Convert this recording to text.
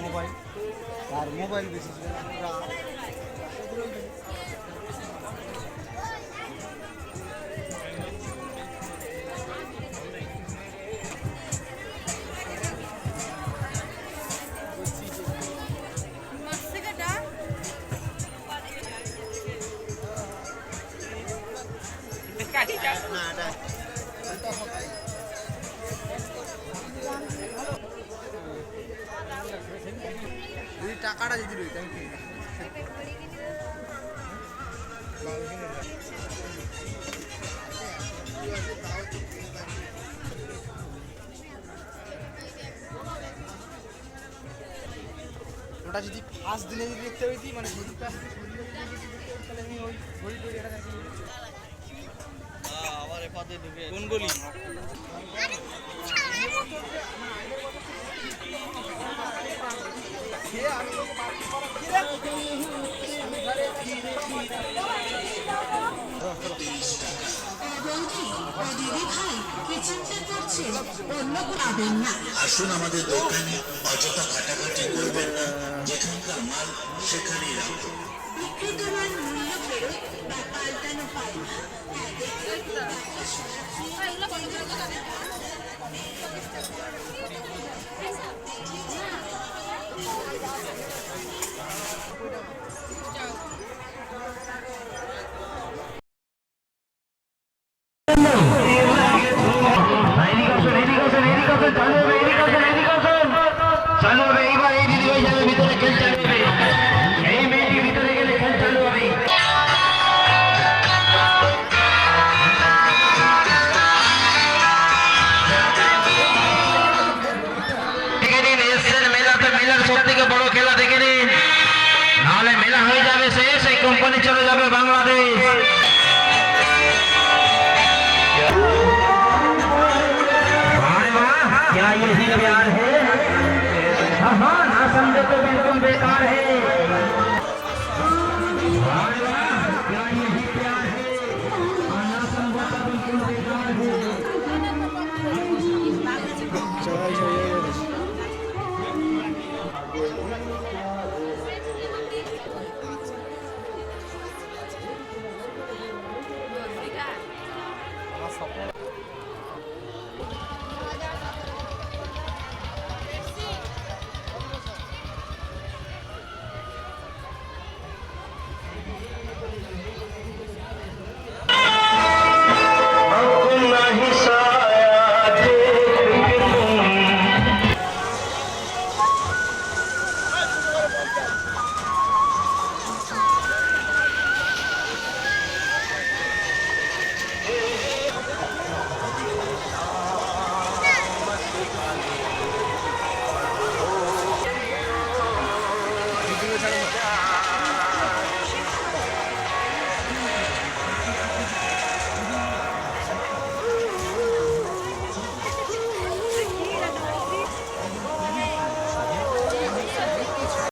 Mobile আর mobile বেশি টাকাটা যদি রই তাই ওটা যদি ফার্স্ট দিনে যদি দেখতে হইতি মানে তাহলে আমি ওই ঘড়ি টড়ি এটা আবার এ পাতে ঢুকে কোন গলি আসুন আমাদের দোকানে অযথা ঘাটাঘাটি করবেন না, যেখানকার মাল সেখানেই রাখুন। বিক্রিত মাল মূল্য ফেরত বা পাল্টানো পায় না। কোম্পানি চলে যাবে বাংলাদেশ। क्या यही प्यार है? हाँ ना समझे तो बिल्कुल बेकार है। क्या यही प्यार है? ना समझे तो बिल्कुल बेकार है।